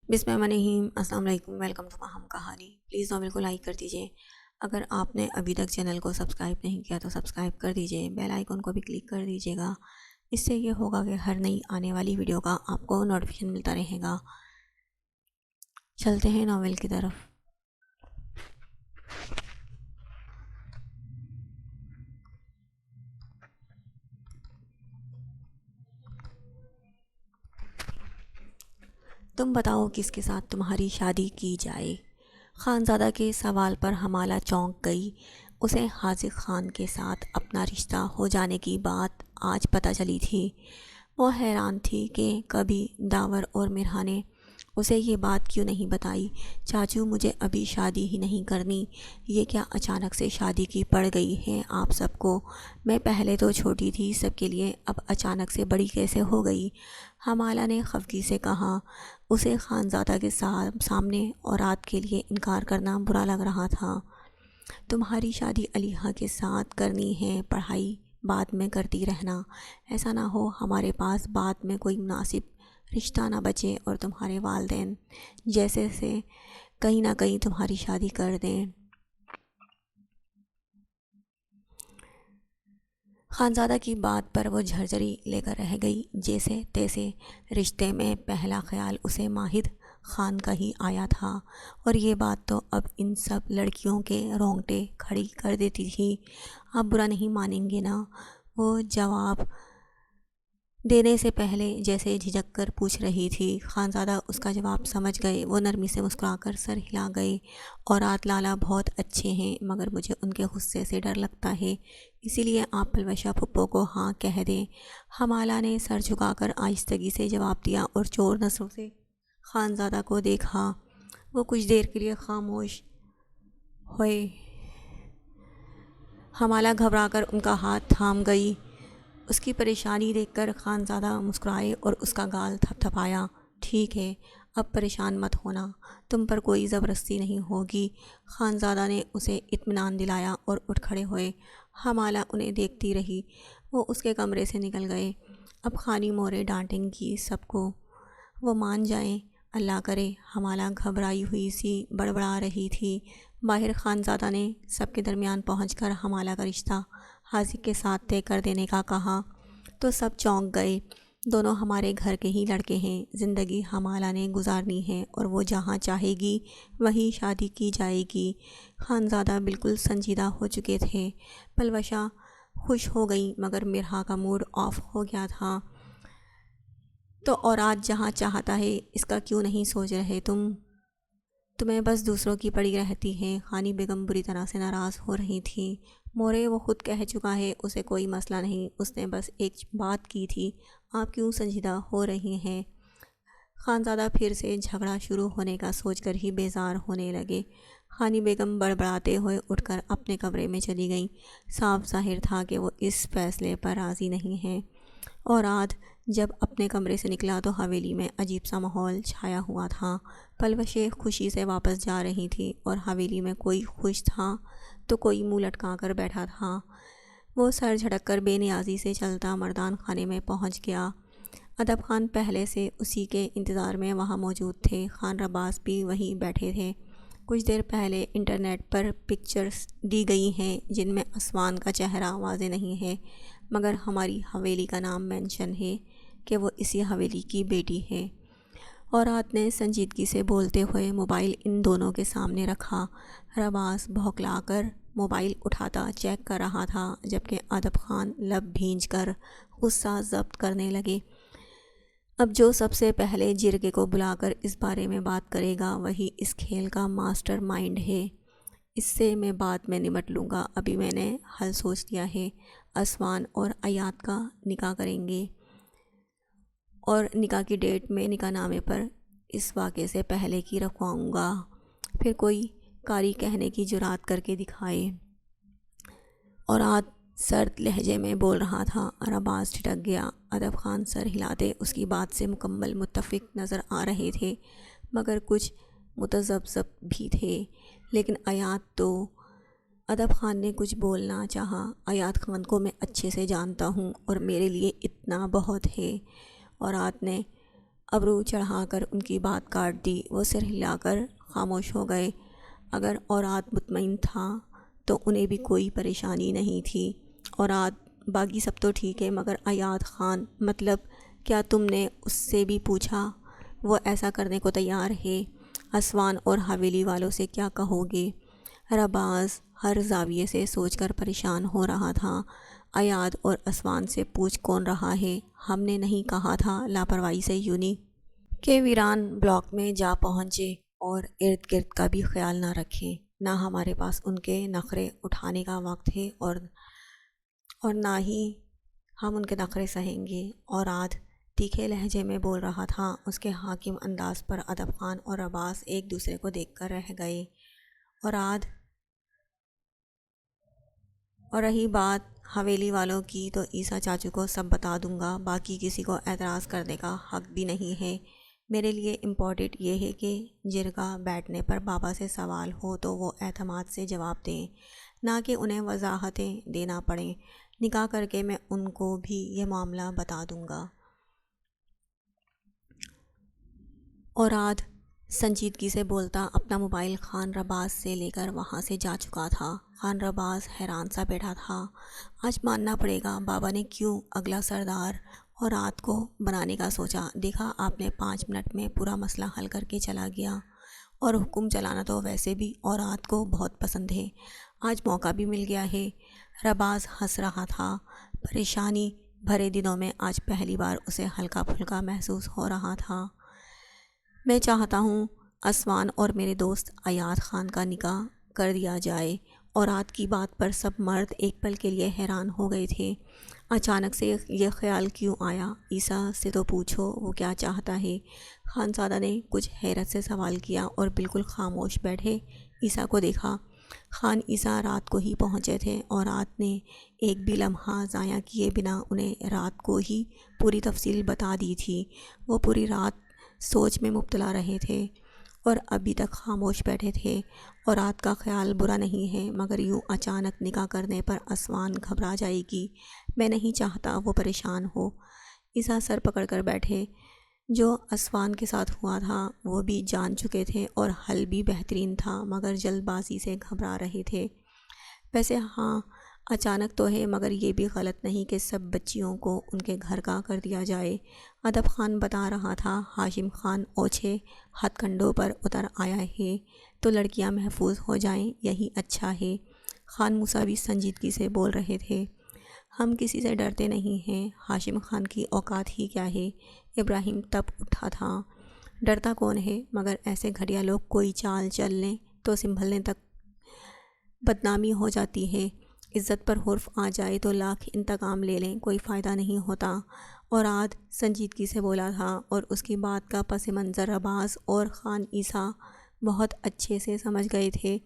بسم اللہ الرحمن الرحیم۔ السلام علیکم، ویلکم ٹو ماہم کہانی۔ پلیز ناول کو لائک کر دیجئے۔ اگر آپ نے ابھی تک چینل کو سبسکرائب نہیں کیا تو سبسکرائب کر دیجئے، بیل آئیکن کو بھی کلک کر دیجئے گا۔ اس سے یہ ہوگا کہ ہر نئی آنے والی ویڈیو کا آپ کو نوٹیفیکیشن ملتا رہے گا۔ چلتے ہیں ناول کی طرف۔ تم بتاؤ کس کے ساتھ تمہاری شادی کی جائے؟ خانزادہ کے سوال پر ہمالہ چونک گئی۔ اسے حاذق خان کے ساتھ اپنا رشتہ ہو جانے کی بات آج پتہ چلی تھی۔ وہ حیران تھی کہ کبھی داور اور مرحا نے اسے یہ بات کیوں نہیں بتائی۔ چاچو، مجھے ابھی شادی ہی نہیں کرنی، یہ کیا اچانک سے شادی کی پڑ گئی ہے آپ سب کو؟ میں پہلے تو چھوٹی تھی سب کے لیے، اب اچانک سے بڑی کیسے ہو گئی؟ ہمالہ نے خفگی سے کہا۔ اسے خانزادہ کے سامنے اورات کے لیے انکار کرنا برا لگ رہا تھا۔ تمہاری شادی علیحہ کے ساتھ کرنی ہے، پڑھائی بعد میں کرتی رہنا۔ ایسا نہ ہو ہمارے پاس بعد میں کوئی مناسب رشتہ نہ بچے اور تمہارے والدین جیسے سے کہیں نہ کہیں تمہاری شادی کر دیں۔ خانزادہ کی بات پر وہ جھرجھری لے کر رہ گئی۔ جیسے تیسے رشتے میں پہلا خیال اسے ماہد خان کا ہی آیا تھا، اور یہ بات تو اب ان سب لڑکیوں کے رونگٹے کھڑی کر دیتی تھی۔ آپ برا نہیں مانیں گے نا؟ وہ جواب دینے سے پہلے جیسے جھجک کر پوچھ رہی تھی۔ خانزادہ اس کا جواب سمجھ گئے۔ وہ نرمی سے مسکرا کر سر ہلا گئے۔ اورات لالا بہت اچھے ہیں، مگر مجھے ان کے غصے سے ڈر لگتا ہے، اسی لیے آپ پلوشہ پھپھو کو ہاں کہہ دیں۔ ہمالہ نے سر جھکا کر آہستگی سے جواب دیا اور چور نظروں سے خانزادہ کو دیکھا۔ وہ کچھ دیر کے لیے خاموش ہوئے۔ ہمالہ گھبرا کر ان کا ہاتھ تھام گئی۔ اس کی پریشانی دیکھ کر خانزادہ مسکرائے اور اس کا گال تھپ تھپایا۔ ٹھیک ہے، اب پریشان مت ہونا، تم پر کوئی زبردستی نہیں ہوگی۔ خانزادہ نے اسے اطمینان دلایا اور اٹھ کھڑے ہوئے۔ ہمالہ انہیں دیکھتی رہی۔ وہ اس کے کمرے سے نکل گئے۔ اب خانی مورے ڈانٹیں گی سب کو، وہ مان جائیں، اللہ کرے۔ ہمالہ گھبرائی ہوئی سی بڑبڑا رہی تھی۔ باہر خانزادہ نے سب کے درمیان پہنچ کر ہمالہ کا رشتہ حاذق کے ساتھ طے کر دینے کا کہا تو سب چونک گئے۔ دونوں ہمارے گھر کے ہی لڑکے ہیں، زندگی ہمالہ نے گزارنی ہے اور وہ جہاں چاہے گی وہیں شادی کی جائے گی۔ خانزادہ بالکل سنجیدہ ہو چکے تھے۔ پلوشہ خوش ہو گئی، مگر مرحا کا موڈ آف ہو گیا تھا۔ تو اورات جہاں چاہتا ہے، اس کا کیوں نہیں سوچ رہے تمہیں بس دوسروں کی پڑی رہتی ہے۔ خانی بیگم بری طرح سے ناراض ہو رہی تھی۔ مورے، وہ خود کہہ چکا ہے، اسے کوئی مسئلہ نہیں، اس نے بس ایک بات کی تھی، آپ کیوں سنجیدہ ہو رہی ہیں؟ خانزادہ پھر سے جھگڑا شروع ہونے کا سوچ کر ہی بیزار ہونے لگے۔ خانی بیگم بڑبڑاتے ہوئے اٹھ کر اپنے کمرے میں چلی گئیں۔ صاف ظاہر تھا کہ وہ اس فیصلے پر راضی نہیں ہیں۔ اورات جب اپنے کمرے سے نکلا تو حویلی میں عجیب سا ماحول چھایا ہوا تھا۔ پلوشیں خوشی سے واپس جا رہی تھی اور حویلی میں کوئی خوش تھا تو کوئی منہ لٹکا کر بیٹھا تھا۔ وہ سر جھٹک کر بے نیازی سے چلتا مردان خانے میں پہنچ گیا۔ ادب خان پہلے سے اسی کے انتظار میں وہاں موجود تھے۔ خان رباس بھی وہیں بیٹھے تھے۔ کچھ دیر پہلے انٹرنیٹ پر پکچرز دی گئی ہیں جن میں اسوان کا چہرہ واضح نہیں ہے، مگر ہماری حویلی کا نام مینشن ہے کہ وہ اسی حویلی کی بیٹی ہے۔ اورات نے سنجیدگی سے بولتے ہوئے موبائل ان دونوں کے سامنے رکھا۔ رباس بھوکلا کر موبائل اٹھاتا چیک کر رہا تھا، جبکہ ادب خان لب بھینج کر غصہ ضبط کرنے لگے۔ اب جو سب سے پہلے جرگے کو بلا کر اس بارے میں بات کرے گا وہی اس کھیل کا ماسٹر مائنڈ ہے۔ اس سے میں بعد میں نمٹ لوں گا، ابھی میں نے حل سوچ لیا ہے۔ اسوان اور ایات کا نکاح کریں گے، اور نکاح کی ڈیٹ میں نکاح نامے پر اس واقعے سے پہلے کی رکھواؤں گا، پھر کوئی کاری کہنے کی جرات کر کے دکھائے۔ اورات سرد لہجے میں بول رہا تھا۔ رباس ٹھٹک گیا۔ ادب خان سر ہلاتے اس کی بات سے مکمل متفق نظر آ رہے تھے، مگر کچھ متذبذب بھی تھے۔ لیکن ایات تو… ادب خان نے کچھ بولنا چاہا۔ ایات خان کو میں اچھے سے جانتا ہوں اور میرے لیے اتنا بہت ہے۔ اورات نے ابرو چڑھا کر ان کی بات کاٹ دی۔ وہ سر ہلا کر خاموش ہو گئے۔ اگر اوراد مطمئن تھا تو انہیں بھی کوئی پریشانی نہیں تھی۔ اوراد باقی سب تو ٹھیک ہے، مگر ایاد خان، مطلب کیا تم نے اس سے بھی پوچھا؟ وہ ایسا کرنے کو تیار ہے۔ اسوان اور حویلی والوں سے کیا کہو گے؟ رباز ہر زاویے سے سوچ کر پریشان ہو رہا تھا۔ ایاد اور اسوان سے پوچھ کون رہا ہے؟ ہم نے نہیں کہا تھا لاپرواہی سے یونی کہ ویران بلاک میں جا پہنچے اور ارد گرد کا بھی خیال نہ رکھیں۔ نہ ہمارے پاس ان کے نخرے اٹھانے کا وقت ہے اور نہ ہی ہم ان کے نخرے سہیں گے۔ اوراد تیکھے لہجے میں بول رہا تھا۔ اس کے حاکم انداز پر ادب خان اور عباس ایک دوسرے کو دیکھ کر رہ گئے۔ اوراد، اور رہی بات حویلی والوں کی تو عیسیٰ چاچو کو سب بتا دوں گا، باقی کسی کو اعتراض کرنے کا حق بھی نہیں ہے۔ میرے لیے امپورٹنٹ یہ ہے کہ جرگہ بیٹھنے پر بابا سے سوال ہو تو وہ اعتماد سے جواب دیں، نہ کہ انہیں وضاحتیں دینا پڑیں۔ نکاح کر کے میں ان کو بھی یہ معاملہ بتا دوں گا۔ اوراد سنجیدگی سے بولتا اپنا موبائل خان رباز سے لے کر وہاں سے جا چکا تھا۔ خان رباز حیران سا بیٹھا تھا۔ آج ماننا پڑے گا، بابا نے کیوں اگلا سردار اوراد کو بنانے کا سوچا؟ دیکھا آپ نے 5 منٹ میں پورا مسئلہ حل کر کے چلا گیا، اور حکم چلانا تو ویسے بھی اوراد کو بہت پسند ہے۔ آج موقع بھی مل گیا ہے۔ رباز ہنس رہا تھا۔ پریشانی بھرے دنوں میں آج پہلی بار اسے ہلکا پھلکا محسوس ہو رہا تھا۔ میں چاہتا ہوں اسوان اور میرے دوست ایاد خان کا نکاح کر دیا جائے۔ اوراد کی بات پر سب مرد ایک پل کے لیے حیران ہو گئے تھے۔ اچانک سے یہ خیال کیوں آیا؟ عیسیٰ سے تو پوچھو وہ کیا چاہتا ہے؟ خانزادہ نے کچھ حیرت سے سوال کیا اور بالکل خاموش بیٹھے عیسیٰ کو دیکھا۔ خان عیسیٰ رات کو ہی پہنچے تھے اور رات نے ایک بھی لمحہ ضائع کیے بنا انہیں رات کو ہی پوری تفصیل بتا دی تھی۔ وہ پوری رات سوچ میں مبتلا رہے تھے اور ابھی تک خاموش بیٹھے تھے۔ اور رات کا خیال برا نہیں ہے، مگر یوں اچانک نکاح کرنے پر اسوان گھبرا جائے گی۔ میں نہیں چاہتا وہ پریشان ہو۔ عیسیٰ سر پکڑ کر بیٹھے۔ جو اسوان کے ساتھ ہوا تھا وہ بھی جان چکے تھے اور حل بھی بہترین تھا، مگر جلد بازی سے گھبرا رہے تھے۔ ویسے ہاں اچانک تو ہے، مگر یہ بھی غلط نہیں کہ سب بچیوں کو ان کے گھر کا کر دیا جائے۔ ادب خان بتا رہا تھا ہاشم خان اوچھے ہتھ کنڈوں پر اتر آیا ہے تو لڑکیاں محفوظ ہو جائیں، یہی اچھا ہے۔ خان موسیٰ بھی سنجیدگی سے بول رہے تھے۔ ہم کسی سے ڈرتے نہیں ہیں، ہاشم خان کی اوقات ہی کیا ہے؟ ابراہیم تب اٹھا تھا۔ ڈرتا کون ہے؟ مگر ایسے گھٹیا لوگ کوئی چال چل لیں تو سنبھلنے تک بدنامی ہو جاتی ہے۔ عزت پر حرف آ جائے تو لاکھ انتقام لے لیں، کوئی فائدہ نہیں ہوتا۔ اوراد سنجیدگی سے بولا تھا اور اس کی بات کا پس منظر رباز اور خان عیسیٰ بہت اچھے سے سمجھ گئے تھے۔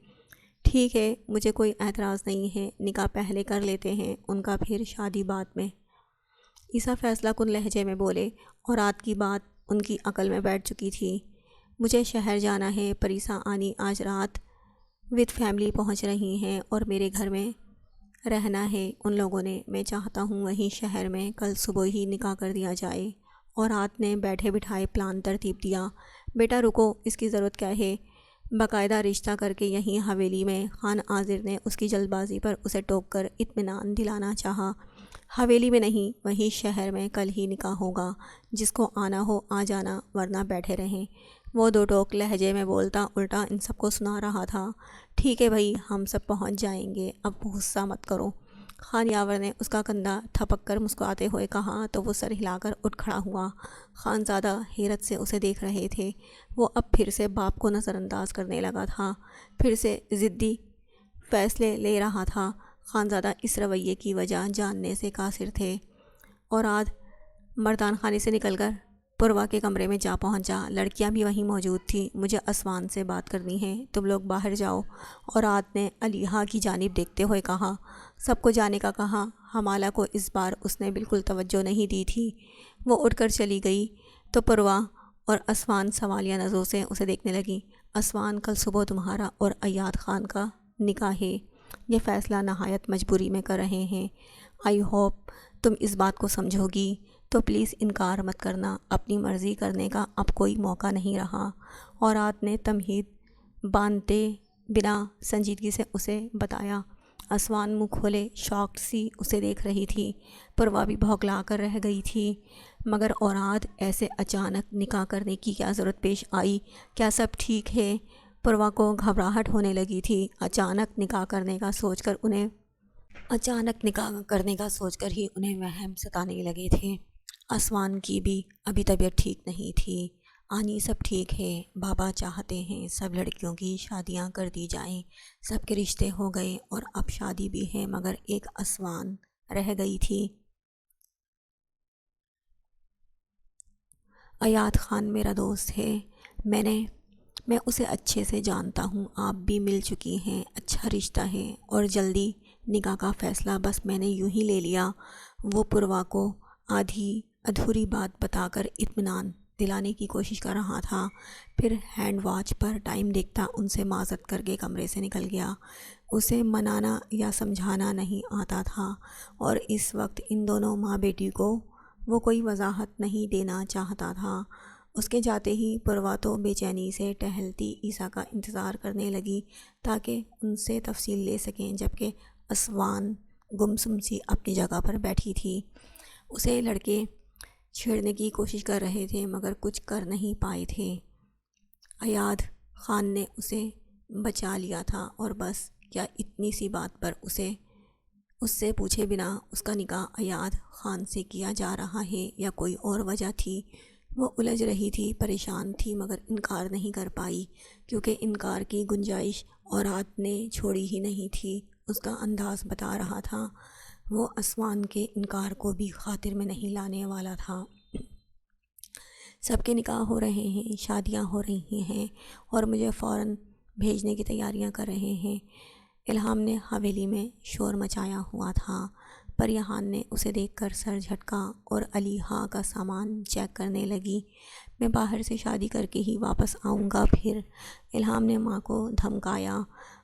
ٹھیک ہے، مجھے کوئی اعتراض نہیں ہے، نکاح پہلے کر لیتے ہیں ان کا، پھر شادی بعد میں۔ عیسیٰ فیصلہ کن لہجے میں بولے۔ اوراد کی بات ان کی عقل میں بیٹھ چکی تھی۔ مجھے شہر جانا ہے، پریسا آنی آج رات وتھ فیملی پہنچ رہی ہیں اور میرے گھر میں رہنا ہے ان لوگوں نے۔ میں چاہتا ہوں وہیں شہر میں کل صبح ہی نکاح کر دیا جائے۔ اوراد نے بیٹھے بٹھائے پلان ترتیب دیا۔ بیٹا رکو، اس کی ضرورت کیا ہے؟ باقاعدہ رشتہ کر کے یہیں حویلی میں۔ خان عاذر نے اس کی جلد بازی پر اسے ٹوک کر اطمینان دلانا چاہا۔ حویلی میں نہیں، وہیں شہر میں کل ہی نکاح ہوگا، جس کو آنا ہو آ جانا، ورنہ بیٹھے رہیں۔ وہ دو ٹوک لہجے میں بولتا الٹا ان سب کو سنا رہا تھا۔ ٹھیک ہے بھائی، ہم سب پہنچ جائیں گے، اب غصہ مت کرو۔ خان یاور نے اس کا کندھا تھپک کر مسکراتے ہوئے کہا تو وہ سر ہلا کر اٹھ کھڑا ہوا۔ خانزادہ حیرت سے اسے دیکھ رہے تھے۔ وہ اب پھر سے باپ کو نظر انداز کرنے لگا تھا، پھر سے ضدی فیصلے لے رہا تھا۔ خانزادہ اس رویے کی وجہ جاننے سے قاصر تھے۔ اوراد مردان خانے سے نکل کر پروا کے کمرے میں جا پہنچا۔ لڑکیاں بھی وہیں موجود تھیں۔ مجھے اسوان سے بات کرنی ہے، تم لوگ باہر جاؤ۔ اوراد نے علیحہ کی جانب دیکھتے ہوئے کہا۔ سب کو جانے کا کہا۔ حمالہ کو اس بار اس نے بالکل توجہ نہیں دی تھی۔ وہ اٹھ کر چلی گئی تو پروا اور اسوان سوالیہ نظروں سے اسے دیکھنے لگی۔ اسوان، کل صبح تمہارا اور ایاد خان کا نکاح ہے۔ یہ فیصلہ نہایت مجبوری میں کر رہے ہیں۔ آئی ہوپ تم اس بات کو سمجھو گی۔ تو پلیز انکار مت کرنا، اپنی مرضی کرنے کا اب کوئی موقع نہیں رہا۔ اورات نے تمہید باندھتے بنا سنجیدگی سے اسے بتایا۔ اسوان منہ کھولے شاکڈ سی اسے دیکھ رہی تھی۔ پروا بھی بھوکلا کر رہ گئی تھی۔ مگر اوراد ایسے اچانک نکاح کرنے کی کیا ضرورت پیش آئی؟ کیا سب ٹھیک ہے؟ پروا کو گھبراہٹ ہونے لگی تھی۔ اچانک نکاح کرنے کا سوچ کر ہی انہیں وہم ستانے لگے تھے۔ اسوان کی بھی ابھی طبیعت ٹھیک نہیں تھی۔ آنی سب ٹھیک ہے، بابا چاہتے ہیں سب لڑکیوں کی شادیاں کر دی جائیں۔ سب کے رشتے ہو گئے اور اب شادی بھی ہے، مگر ایک اسوان رہ گئی تھی۔ ایاد خان میرا دوست ہے، میں اسے اچھے سے جانتا ہوں، آپ بھی مل چکی ہیں، اچھا رشتہ ہے اور جلدی نکاح کا فیصلہ بس میں نے یوں ہی لے لیا۔ وہ پروا کو آدھی ادھوری بات بتا کر اطمینان دلانے کی کوشش کر رہا تھا، پھر ہینڈ واچ پر ٹائم دیکھتا ان سے معذرت کر کے کمرے سے نکل گیا۔ اسے منانا یا سمجھانا نہیں آتا تھا اور اس وقت ان دونوں ماں بیٹی کو وہ کوئی وضاحت نہیں دینا چاہتا تھا۔ اس کے جاتے ہی پروا تو بے چینی سے ٹہلتی عیسیٰ کا انتظار کرنے لگی تاکہ ان سے تفصیل لے سکیں، جبکہ اسوان گمسم سی اپنی جگہ پر بیٹھی تھی۔ اسے لڑکے چھیڑنے کی کوشش کر رہے تھے مگر کچھ کر نہیں پائے تھے۔ ایاد خان نے اسے بچا لیا تھا اور بس کیا اتنی سی بات پر اس سے پوچھے بنا اس کا نکاح ایاد خان سے کیا جا رہا ہے یا کوئی اور وجہ تھی؟ وہ الجھ رہی تھی، پریشان تھی، مگر انکار نہیں کر پائی کیونکہ انکار کی گنجائش اورات نے چھوڑی ہی نہیں تھی۔ اس کا انداز بتا رہا تھا، وہ اسوان کے انکار کو بھی خاطر میں نہیں لانے والا تھا۔ سب کے نکاح ہو رہے ہیں، شادیاں ہو رہی ہیں اور مجھے فوراً بھیجنے کی تیاریاں کر رہے ہیں۔ الہام نے حویلی میں شور مچایا ہوا تھا۔ پریحان نے اسے دیکھ کر سر جھٹکا اور علی ہاں کا سامان چیک کرنے لگی۔ میں باہر سے شادی کر کے ہی واپس آؤں گا پھر، الہام نے ماں کو دھمکایا۔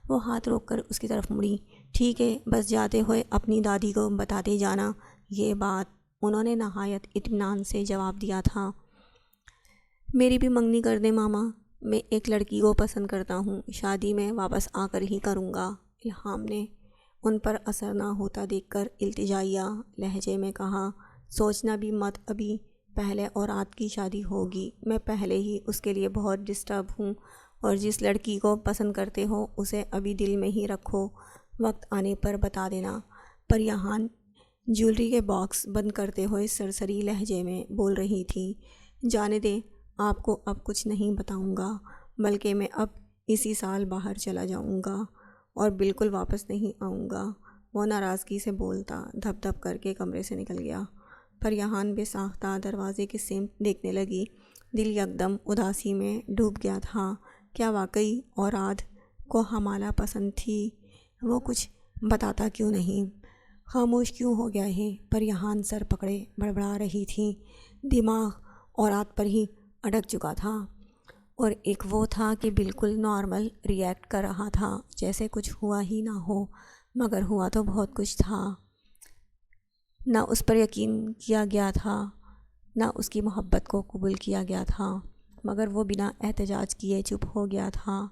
وہ ہاتھ روک کر اس کی طرف مڑی۔ ٹھیک ہے، بس جاتے ہوئے اپنی دادی کو بتاتے جانا یہ بات، انہوں نے نہایت اطمینان سے جواب دیا تھا۔ میری بھی منگنی کر دیں ماما، میں ایک لڑکی کو پسند کرتا ہوں، شادی میں واپس آ کر ہی کروں گا، الہام نے ان پر اثر نہ ہوتا دیکھ کر التجائیہ لہجے میں کہا۔ سوچنا بھی مت، ابھی پہلے اورات کی شادی ہوگی، میں پہلے ہی اس کے لیے بہت ڈسٹرب ہوں، اور جس لڑکی کو پسند کرتے ہو اسے ابھی دل میں ہی رکھو، وقت آنے پر بتا دینا۔ پریحان جیولری کے باکس بند کرتے ہوئے سرسری لہجے میں بول رہی تھی۔ جانے دیں، آپ کو اب کچھ نہیں بتاؤں گا، بلکہ میں اب اسی سال باہر چلا جاؤں گا اور بالکل واپس نہیں آؤں گا، وہ ناراضگی سے بولتا دھپ دھپ کر کے کمرے سے نکل گیا۔ پریحان بے ساختہ دروازے کی سمت دیکھنے لگی، دل یکدم اداسی میں ڈوب گیا تھا۔ کیا واقعی اوراد کو حمالہ پسند تھی؟ وہ کچھ بتاتا کیوں نہیں؟ خاموش کیوں ہو گیا ہے؟ پریحان سر پکڑے بڑبڑا رہی تھی، دماغ اوراد پر ہی اٹک چکا تھا، اور ایک وہ تھا کہ بالکل نارمل ری ایکٹ کر رہا تھا جیسے کچھ ہوا ہی نہ ہو، مگر ہوا تو بہت کچھ تھا۔ نہ اس پر یقین کیا گیا تھا، نہ اس کی محبت کو قبول کیا گیا تھا، مگر وہ بنا احتجاج کیے چپ ہو گیا تھا۔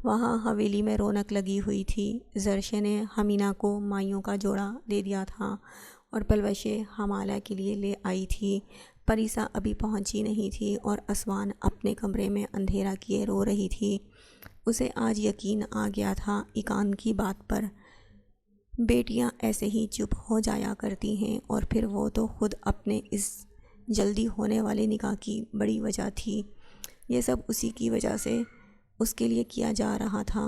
وہاں حویلی میں رونق لگی ہوئی تھی۔ زرشے نے حمینہ کو مائیوں کا جوڑا دے دیا تھا اور پلوشیں حمالہ کے لیے لے آئی تھی۔ پریسا ابھی پہنچی نہیں تھی اور اسوان اپنے کمرے میں اندھیرا کیے رو رہی تھی۔ اسے آج یقین آ گیا تھا ایقان کی بات پر، بیٹیاں ایسے ہی چپ ہو جایا کرتی ہیں، اور پھر وہ تو خود اپنے اس جلدی ہونے والے نکاح کی بڑی وجہ تھی۔ یہ سب اسی کی وجہ سے اس کے لیے کیا جا رہا تھا،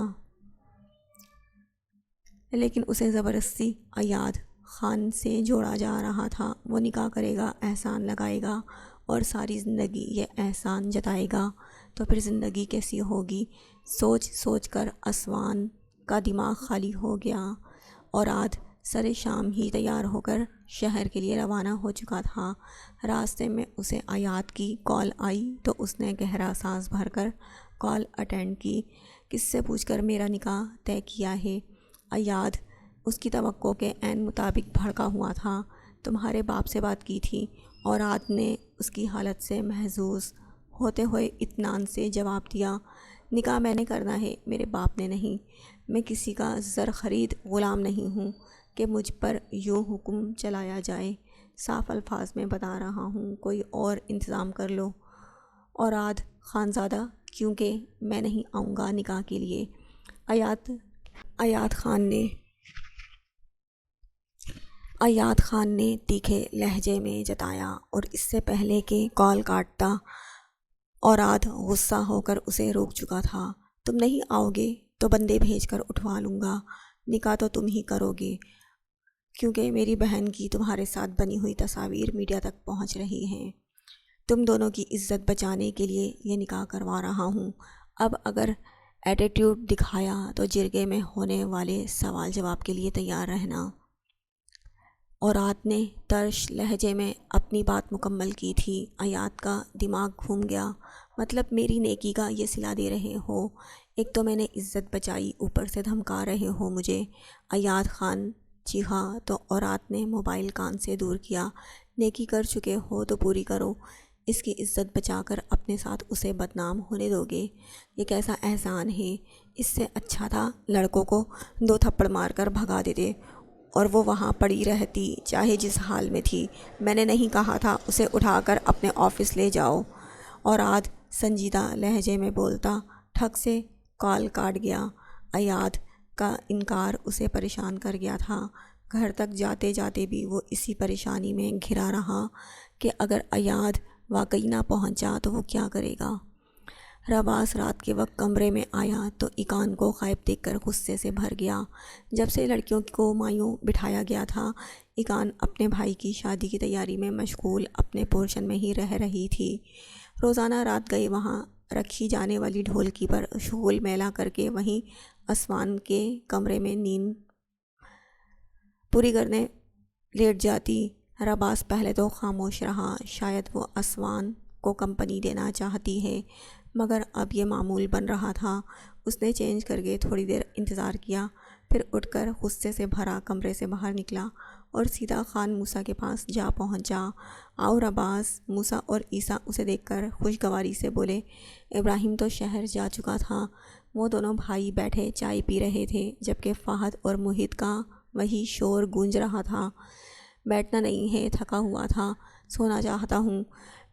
لیکن اسے زبردستی ایاد خان سے جوڑا جا رہا تھا۔ وہ نکاح کرے گا، احسان لگائے گا اور ساری زندگی یہ احسان جتائے گا، تو پھر زندگی کیسی ہوگی؟ سوچ سوچ کر اسوان کا دماغ خالی ہو گیا۔ اوراد سر شام ہی تیار ہو کر شہر کے لیے روانہ ہو چکا تھا۔ راستے میں اسے ایاد کی کال آئی تو اس نے گہرا سانس بھر کر کال اٹینڈ کی۔ کس سے پوچھ کر میرا نکاح طے کیا ہے؟ ایاد اس کی توقع کے عین مطابق بھڑکا ہوا تھا۔ تمہارے باپ سے بات کی تھی، اورات نے اس کی حالت سے محظوظ ہوتے ہوئے اطمینان سے جواب دیا، نکاح میں نے کرنا ہے، میرے باپ نے نہیں۔ میں کسی کا زر خرید غلام نہیں ہوں کہ مجھ پر یوں حکم چلایا جائے۔ صاف الفاظ میں بتا رہا ہوں، کوئی اور انتظام کر لو۔ اوراد خانزادہ، کیونکہ میں نہیں آؤں گا نکاح کے لیے۔ ایاد خان نے تیکھے لہجے میں جتایا، اور اس سے پہلے کہ کال کاٹتا اوراد غصہ ہو کر اسے روک چکا تھا۔ تم نہیں آؤ گے تو بندے بھیج کر اٹھوا لوں گا، نکاح تو تم ہی کرو گے، کیونکہ میری بہن کی تمہارے ساتھ بنی ہوئی تصاویر میڈیا تک پہنچ رہی ہیں۔ تم دونوں کی عزت بچانے کے لیے یہ نکاح کروا رہا ہوں۔ اب اگر ایٹیٹیوڈ دکھایا تو جرگے میں ہونے والے سوال جواب کے لیے تیار رہنا۔ اورات نے ترش لہجے میں اپنی بات مکمل کی تھی۔ ایاد کا دماغ گھوم گیا۔ مطلب میری نیکی کا یہ صلہ دے رہے ہو؟ ایک تو میں نے عزت بچائی، اوپر سے دھمکا رہے ہو مجھے۔ ایاد خان چیخا تو اورات نے موبائل کان سے دور کیا۔ نیکی کر چکے ہو تو پوری کرو۔ اس کی عزت بچا کر اپنے ساتھ اسے بدنام ہونے دو گے؟ یہ کیسا احسان ہے؟ اس سے اچھا تھا لڑکوں کو 2 تھپڑ مار کر بھگا دیتے اور وہ وہاں پڑی رہتی، چاہے جس حال میں تھی۔ میں نے نہیں کہا تھا اسے اٹھا کر اپنے آفس لے جاؤ؟ اوراد سنجیدہ لہجے میں بولتا۔ ٹھک سے کال کاٹ گیا۔ ایاد کا انکار اسے پریشان کر گیا تھا۔ گھر تک جاتے جاتے بھی وہ اسی پریشانی میں گھرا رہا کہ اگر ایاد واقعی نہ پہنچا تو وہ کیا کرے گا۔ رباس رات کے وقت کمرے میں آیا تو ایکان کو غائب دیکھ کر غصے سے بھر گیا۔ جب سے لڑکیوں کو مایوں بٹھایا گیا تھا، ایکان اپنے بھائی کی شادی کی تیاری میں مشغول اپنے پورشن میں ہی رہ رہی تھی۔ روزانہ رات گئے وہاں رکھی جانے والی ڈھولکی پر شغل میلہ کر کے وہیں اسوان کے کمرے میں نیند پوری کرنے لیٹ جاتی۔ رباس پہلے تو خاموش رہا، شاید وہ اسوان کو کمپنی دینا چاہتی ہے، مگر اب یہ معمول بن رہا تھا۔ اس نے چینج کر کے تھوڑی دیر انتظار کیا، پھر اٹھ کر غصے سے بھرا کمرے سے باہر نکلا اور سیدھا خان موسیٰ کے پاس جا پہنچا۔ آؤ رباس۔ موسیٰ اور عیسیٰ اسے دیکھ کر خوشگواری سے بولے۔ ابراہیم تو شہر جا چکا تھا۔ وہ دونوں بھائی بیٹھے چائے پی رہے تھے، جبکہ فہد اور محیط کا وہی شور گونج رہا تھا۔ بیٹھنا نہیں ہے، تھکا ہوا تھا، سونا چاہتا ہوں۔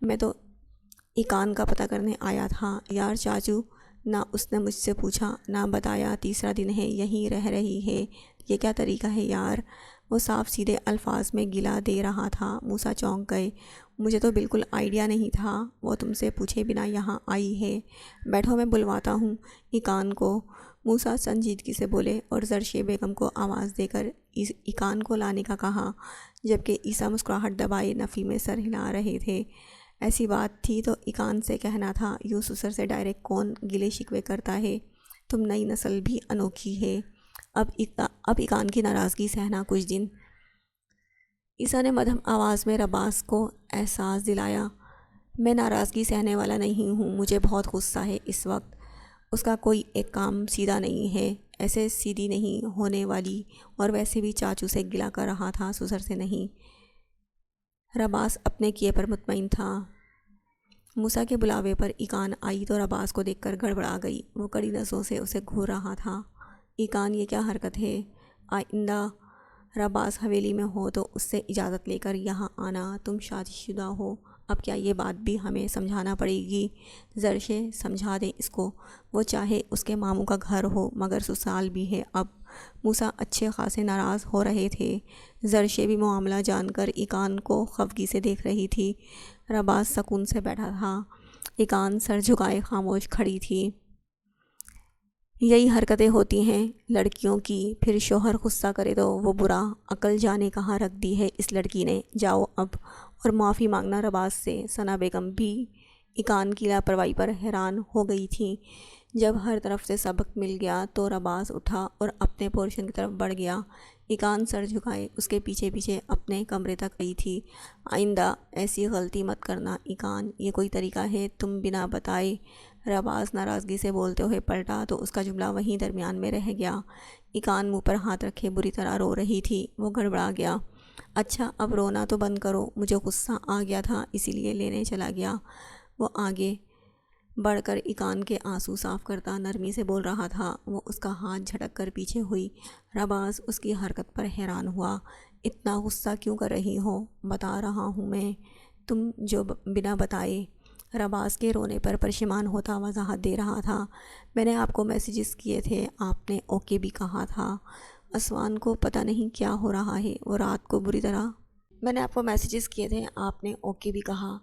میں تو ایکان کا پتہ کرنے آیا تھا۔ یار چاچو، نہ اس نے مجھ سے پوچھا نہ بتایا، تیسرا دن ہے یہیں رہ رہی ہے، یہ کیا طریقہ ہے یار؟ وہ صاف سیدھے الفاظ میں گلا دے رہا تھا۔ موسیٰ چونک گئے۔ مجھے تو بالکل آئیڈیا نہیں تھا، وہ تم سے پوچھے بنا یہاں آئی ہے۔ بیٹھو، میں بلواتا ہوں ایکان کو، موسیٰ سنجیدگی سے بولے اور زرشے بیگم کو آواز دے کر ایکان کو لانے کا کہا، جبکہ عیسیٰ مسکراہٹ دبائے نفی میں سر ہلا رہے تھے۔ ایسی بات تھی تو ایکان سے کہنا تھا، یوں سسر سے ڈائریکٹ کون گلے شکوے کرتا ہے؟ تم نئی نسل بھی انوکھی ہے۔ اب ایکان کی ناراضگی سہنا کچھ دن۔ عیسیٰ نے مدھم آواز میں رباس کو احساس دلایا۔ میں ناراضگی سہنے والا نہیں ہوں، مجھے بہت غصہ ہے اس وقت۔ اس کا کوئی ایک کام سیدھا نہیں ہے، ایسے سیدھی نہیں ہونے والی، اور ویسے بھی چاچو سے گلہ کر رہا تھا، سسر سے نہیں۔ رباس اپنے کیے پر مطمئن تھا۔ موسیٰ کے بلاوے پر ایکان آئی تو رباس کو دیکھ کر گڑبڑا گئی۔ وہ کڑی نظروں سے اسے گھور رہا تھا۔ ایکان، یہ کیا حرکت ہے؟ آئندہ رباس حویلی میں ہو تو اس سے اجازت لے کر یہاں آنا۔ تم شادی شدہ ہو، اب کیا یہ بات بھی ہمیں سمجھانا پڑے گی؟ زرشے، سمجھا دیں اس کو، وہ چاہے اس کے ماموں کا گھر ہو مگر سسرال بھی ہے اب۔ موسیٰ اچھے خاصے ناراض ہو رہے تھے۔ زرشے بھی معاملہ جان کر ایکان کو خفگی سے دیکھ رہی تھی۔ رباس سکون سے بیٹھا تھا۔ ایکان سر جھکائے خاموش کھڑی تھی۔ یہی حرکتیں ہوتی ہیں لڑکیوں کی، پھر شوہر غصہ کرے تو وہ برا، عقل جانے کہاں رکھ دی ہے اس لڑکی نے۔ جاؤ اب اور معافی مانگنا رباس سے۔ ثنا بیگم بھی ایکان کی لاپرواہی پر حیران ہو گئی تھیں۔ جب ہر طرف سے سبق مل گیا تو رباس اٹھا اور اپنے پورشن کی طرف بڑھ گیا۔ ایکان سر جھکائے اس کے پیچھے پیچھے اپنے کمرے تک گئی تھی۔ آئندہ ایسی غلطی مت کرنا ایکان، یہ کوئی طریقہ ہے تم بنا بتائے؟ رباس ناراضگی سے بولتے ہوئے پلٹا تو اس کا جملہ وہیں درمیان میں رہ گیا۔ ایکان منہ پر ہاتھ رکھے بری طرح رو رہی تھی۔ وہ گڑبڑا گیا۔ اچھا اب رونا تو بند کرو، مجھے غصہ آ گیا تھا اسی لیے لینے چلا گیا۔ وہ آگے بڑھ کر ایقان کے آنسو صاف کرتا نرمی سے بول رہا تھا۔ وہ اس کا ہاتھ جھٹک کر پیچھے ہوئی۔ رباز اس کی حرکت پر حیران ہوا۔ اتنا غصہ کیوں کر رہی ہو؟ بتا رہا ہوں میں، تم جو بنا بتائے۔ رباز کے رونے پر پشیمان ہوتا وضاحت دے رہا تھا۔ میں نے آپ کو میسیجز کیے تھے، آپ نے اوکے بھی کہا تھا۔ اسوان کو پتہ نہیں کیا ہو رہا ہے، وہ رات کو بری طرح میں نے آپ کو میسیجز کیے تھے، آپ نے اوکے بھی کہا۔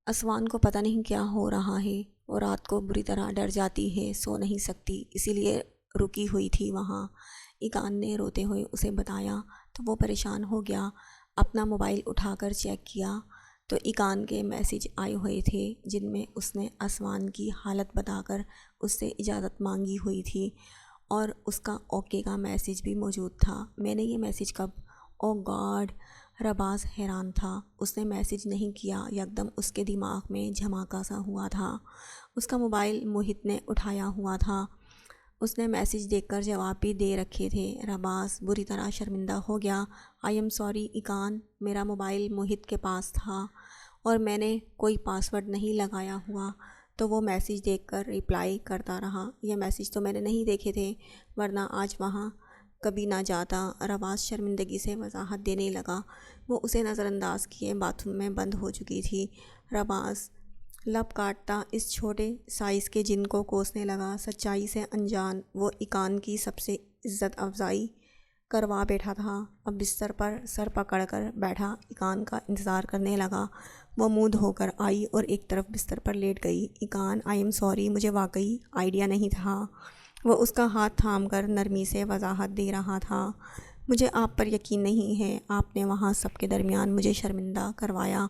اسوان کو پتہ نہیں کیا ہو رہا ہے، وہ رات کو بری طرح ڈر جاتی ہے، سو نہیں سکتی، اسی لیے رکی ہوئی تھی وہاں۔ ایقان نے روتے ہوئے اسے بتایا تو وہ پریشان ہو گیا۔ اپنا موبائل اٹھا کر چیک کیا تو ایقان کے میسیج آئے ہوئے تھے جن میں اس نے اسوان کی حالت بتا کر اس سے اجازت مانگی ہوئی تھی، اور اس کا اوکے کا میسیج بھی موجود تھا۔ میں نے یہ میسیج کب؟ او گاڈ! رباز حیران تھا۔ اس نے میسیج نہیں کیا، یکدم اس کے دماغ میں جھماکا سا ہوا تھا۔ اس کا موبائل موہت نے اٹھایا ہوا تھا۔ اس نے میسیج دیکھ کر جواب بھی دے رکھے تھے۔ رباز بری طرح شرمندہ ہو گیا۔ آئی ایم سوری ایقان، میرا موبائل موہت کے پاس تھا اور میں نے کوئی پاس ورڈ نہیں لگایا ہوا، تو وہ میسیج دیکھ کر رپلائی کرتا رہا۔ یہ میسیج تو میں نے نہیں دیکھے تھے، ورنہ آج وہاں کبھی نہ جاتا۔ رباز شرمندگی سے وضاحت دینے لگا۔ وہ اسے نظر انداز کیے باتھ روم میں بند ہو چکی تھی۔ رباز لب کاٹتا اس چھوٹے سائز کے جن کو کوسنے لگا۔ سچائی سے انجان وہ ایقان کی سب سے عزت افزائی کروا بیٹھا تھا، اب بستر پر سر پکڑ کر بیٹھا ایقان کا انتظار کرنے لگا۔ وہ منہ دھو کر آئی اور ایک طرف بستر پر لیٹ گئی۔ ایقان آئی ایم سوری، مجھے واقعی آئیڈیا نہیں تھا۔ وہ اس کا ہاتھ تھام کر نرمی سے وضاحت دے رہا تھا۔ مجھے آپ پر یقین نہیں ہے، آپ نے وہاں سب کے درمیان مجھے شرمندہ کروایا۔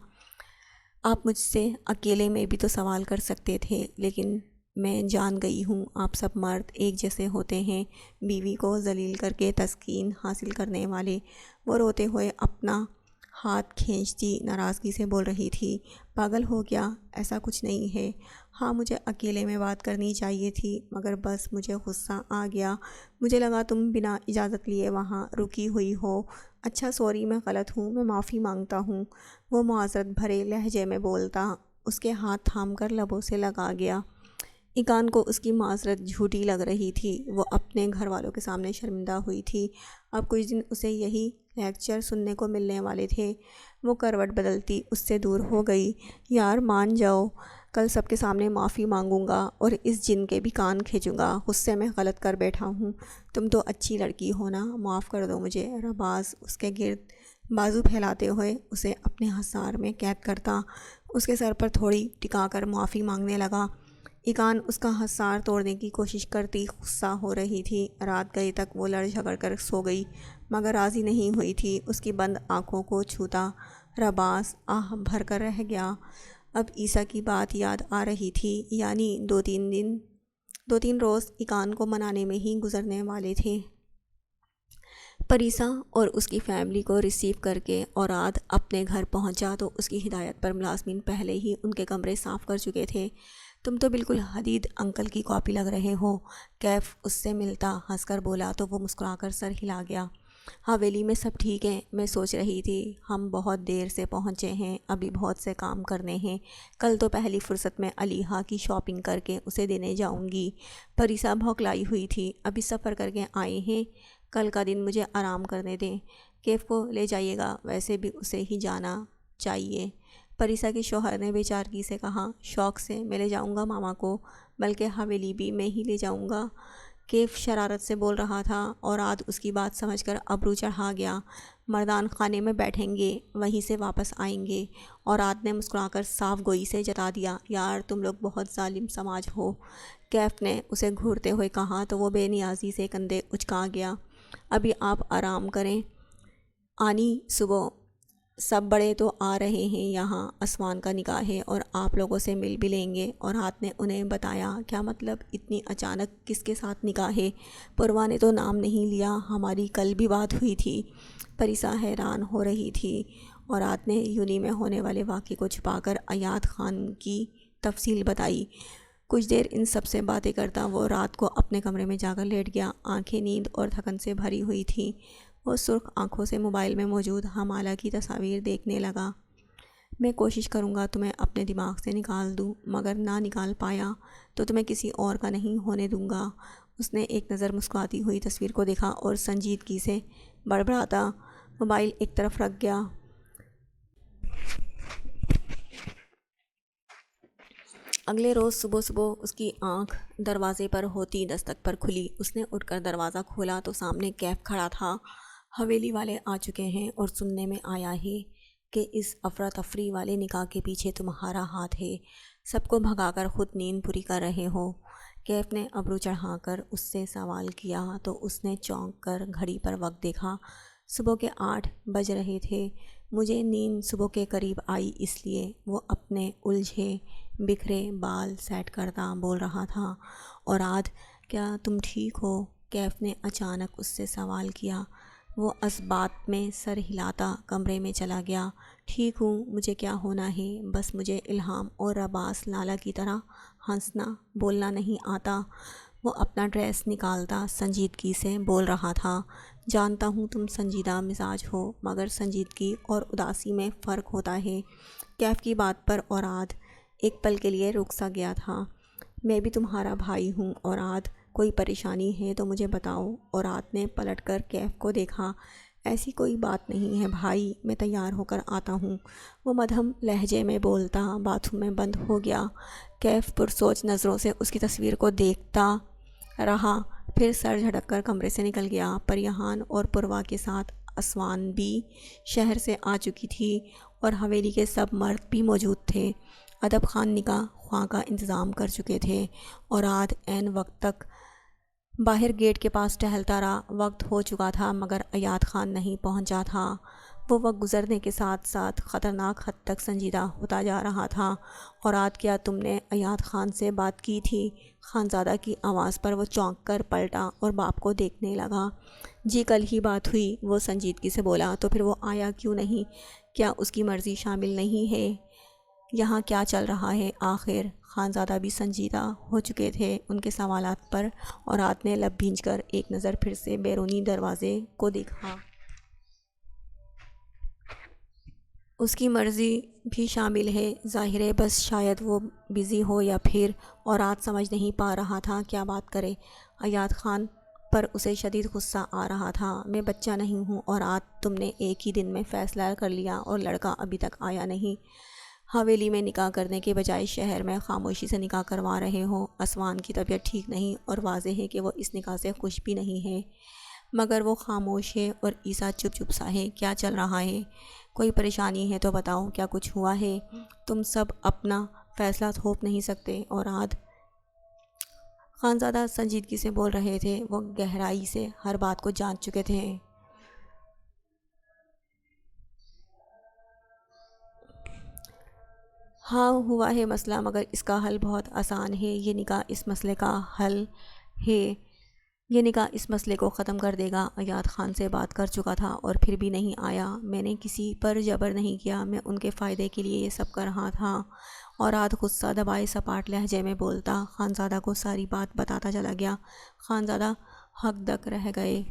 آپ مجھ سے اکیلے میں بھی تو سوال کر سکتے تھے، لیکن میں جان گئی ہوں آپ سب مرد ایک جیسے ہوتے ہیں، بیوی کو ذلیل کر کے تسکین حاصل کرنے والے۔ وہ روتے ہوئے اپنا ہاتھ کھینچتی ناراضگی سے بول رہی تھی، پاگل ہو گیا، ایسا کچھ نہیں ہے۔ ہاں مجھے اکیلے میں بات کرنی چاہیے تھی، مگر بس مجھے غصہ آ گیا۔ مجھے لگا تم بنا اجازت لیے وہاں رکی ہوئی ہو۔ اچھا سوری، میں غلط ہوں، میں معافی مانگتا ہوں۔ وہ معذرت بھرے لہجے میں بولتا اس کے ہاتھ تھام کر لبوں سے لگا گیا۔ ایقان کو اس کی معذرت جھوٹی لگ رہی تھی۔ وہ اپنے گھر والوں کے سامنے شرمندہ ہوئی تھی۔ اب کچھ دن اسے یہی لیکچر سننے کو ملنے والے تھے۔ وہ کروٹ بدلتی اس سے دور ہو گئی۔ یار مان جاؤ، کل سب کے سامنے معافی مانگوں گا اور اس جن کے بھی کان کھینچوں گا، غصے میں غلط کر بیٹھا ہوں، تم تو اچھی لڑکی ہو نا، معاف کر دو مجھے۔ رباز اس کے گرد بازو پھیلاتے ہوئے اسے اپنے حصار میں قید کرتا اس کے سر پر تھوڑی ٹکا کر معافی مانگنے لگا۔ ایقان اس کا حصار توڑنے کی کوشش کرتی غصہ ہو رہی تھی۔ رات گئے تک وہ لڑ جھگڑ کر سو گئی، مگر راضی نہیں ہوئی تھی۔ اس کی بند آنکھوں کو چھوتا رباز آہ بھر کر رہ گیا۔ اب عیسیٰ کی بات یاد آ رہی تھی، یعنی دو تین روز ایقان کو منانے میں ہی گزرنے والے تھے۔ پریسا اور اس کی فیملی کو ریسیو کر کے اوراد اپنے گھر پہنچا تو اس کی ہدایت پر ملازمین پہلے ہی ان کے کمرے صاف کر چکے تھے۔ تم تو بالکل حدید انکل کی کاپی لگ رہے ہو، کیف اس سے ملتا ہنس کر بولا تو وہ مسکرا کر سر ہلا گیا۔ حویلی میں سب ٹھیک ہیں؟ میں سوچ رہی تھی ہم بہت دیر سے پہنچے ہیں، ابھی بہت سے کام کرنے ہیں، کل تو پہلی فرصت میں علیحہ کی شاپنگ کر کے اسے دینے جاؤں گی۔ پریسا بھوکلائی ہوئی تھی، ابھی سفر کر کے آئے ہیں، کل کا دن مجھے آرام کرنے دیں، کیف کو لے جائیے گا، ویسے بھی اسے ہی جانا چاہیے۔ پریسا کے شوہر نے بے چارگی سے کہا، شوق سے میں لے جاؤں گا ماما کو، بلکہ حویلی بھی میں ہی لے جاؤں گا۔ کیف شرارت سے بول رہا تھا اور آج اس کی بات سمجھ کر ابرو چڑھا گیا۔ مردان خانے میں بیٹھیں گے، وہیں سے واپس آئیں گے۔ اور آج نے مسکرا کر صاف گوئی سے جتا دیا، یار تم لوگ بہت ظالم سماج ہو۔ کیف نے اسے گھورتے ہوئے کہا تو وہ بے نیازی سے کندھے اچکا گیا۔ ابھی آپ آرام کریں، آنی صبح سب بڑے تو آ رہے ہیں یہاں، اسوان کا نکاح ہے اور آپ لوگوں سے مل بھی لیں گے۔ اور ہاتھ نے انہیں بتایا، کیا مطلب اتنی اچانک کس کے ساتھ نکاح ہے؟ پروا نے تو نام نہیں لیا، ہماری کل بھی بات ہوئی تھی۔ پریسا حیران ہو رہی تھی اور ہاتھ نے یونی میں ہونے والے واقعے کو چھپا کر ایاد خان کی تفصیل بتائی۔ کچھ دیر ان سب سے باتیں کرتا وہ رات کو اپنے کمرے میں جا کر لیٹ گیا۔ آنکھیں نیند اور تھکن سے بھری ہوئی تھیں۔ وہ سرخ آنکھوں سے موبائل میں موجود حمالہ کی تصاویر دیکھنے لگا۔ میں کوشش کروں گا تمہیں اپنے دماغ سے نکال دوں، مگر نہ نکال پایا تو تمہیں کسی اور کا نہیں ہونے دوں گا۔ اس نے ایک نظر مسکراتی ہوئی تصویر کو دیکھا اور سنجیدگی سے بڑبڑاتا موبائل ایک طرف رکھ گیا۔ اگلے روز صبح صبح اس کی آنکھ دروازے پر ہوتی دستک پر کھلی۔ اس نے اٹھ کر دروازہ کھولا تو سامنے کیف کھڑا تھا۔ حویلی والے آ چکے ہیں اور سننے میں آیا ہے کہ اس افراتفری والے نکاح کے پیچھے تمہارا ہاتھ ہے۔ سب کو بھگا کر خود نیند پوری کر رہے ہو۔ کیف نے ابرو چڑھا کر اس سے سوال کیا تو اس نے چونک کر گھڑی پر وقت دیکھا۔ صبح کے 8 بج رہے تھے۔ مجھے نیند صبح کے قریب آئی اس لیے۔ وہ اپنے الجھے بکھرے بال سیٹ کرتا بول رہا تھا۔ اوراد کیا تم ٹھیک ہو؟ کیف نے اچانک اس سے سوال کیا۔ وہ اسبات میں سر ہلاتا کمرے میں چلا گیا۔ ٹھیک ہوں، مجھے کیا ہونا ہے، بس مجھے الہام اور رباس لالا کی طرح ہنسنا بولنا نہیں آتا۔ وہ اپنا ڈریس نکالتا سنجیدگی سے بول رہا تھا۔ جانتا ہوں تم سنجیدہ مزاج ہو، مگر سنجیدگی اور اداسی میں فرق ہوتا ہے۔ کیف کی بات پر اوراد ایک پل کے لیے رک سا گیا تھا۔ میں بھی تمہارا بھائی ہوں اوراد، کوئی پریشانی ہے تو مجھے بتاؤ۔ اوراد نے پلٹ کر کیف کو دیکھا۔ ایسی کوئی بات نہیں ہے بھائی، میں تیار ہو کر آتا ہوں، وہ مدھم لہجے میں بولتا باتھ روم میں بند ہو گیا۔ کیف پرسوچ نظروں سے اس کی تصویر کو دیکھتا رہا، پھر سر جھٹک کر کمرے سے نکل گیا۔ پریحان اور پوروا کے ساتھ اسوان بھی شہر سے آ چکی تھی اور حویلی کے سب مرد بھی موجود تھے۔ ادب خان نکاح خواں کا انتظام کر چکے تھے۔ اوراد عین وقت تک باہر گیٹ کے پاس ٹہلتا رہا۔ وقت ہو چکا تھا مگر ایاد خان نہیں پہنچا تھا۔ وہ وقت گزرنے کے ساتھ ساتھ خطرناک حد تک سنجیدہ ہوتا جا رہا تھا۔ اوراد کیا تم نے ایاد خان سے بات کی تھی؟ خانزادہ کی آواز پر وہ چونک کر پلٹا اور باپ کو دیکھنے لگا۔ جی کل ہی بات ہوئی، وہ سنجیدگی سے بولا۔ تو پھر وہ آیا کیوں نہیں؟ کیا اس کی مرضی شامل نہیں ہے؟ یہاں کیا چل رہا ہے آخر؟ خانزادہ بھی سنجیدہ ہو چکے تھے ان کے سوالات پر۔ اوراد نے لب بھینچ کر ایک نظر پھر سے بیرونی دروازے کو دیکھا۔ اس کی مرضی بھی شامل ہے، ظاہر ہے، بس شاید وہ بزی ہو یا پھر۔ اوراد سمجھ نہیں پا رہا تھا کیا بات کرے۔ ایاد خان پر اسے شدید غصہ آ رہا تھا۔ میں بچہ نہیں ہوں اوراد، تم نے ایک ہی دن میں فیصلہ کر لیا اور لڑکا ابھی تک آیا نہیں۔ حویلی میں نکاح کرنے کے بجائے شہر میں خاموشی سے نکاح کروا رہے ہو۔ اسوان کی طبیعت ٹھیک نہیں اور واضح ہے کہ وہ اس نکاح سے خوش بھی نہیں ہے، مگر وہ خاموش ہے اور عیسیٰ چپ چپ سا ہے۔ کیا چل رہا ہے؟ کوئی پریشانی ہے تو بتاؤ، کیا کچھ ہوا ہے؟ تم سب اپنا فیصلہ تھوپ نہیں سکتے اوراد، خانزادہ سنجیدگی سے بول رہے تھے۔ وہ گہرائی سے ہر بات کو جان چکے تھے۔ ہاں ہوا ہے مسئلہ، مگر اس کا حل بہت آسان ہے۔ یہ نکاح اس مسئلے کا حل ہے، یہ نکاح اس مسئلے کو ختم کر دے گا۔ ایاد خان سے بات کر چکا تھا اور پھر بھی نہیں آیا۔ میں نے کسی پر جبر نہیں کیا، میں ان کے فائدے کے لیے یہ سب کر رہا تھا۔ اوراد غصہ دبائے سپاٹ لہجے میں بولتا خانزادہ کو ساری بات بتاتا چلا گیا۔ خانزادہ ہک دک رہ گئے۔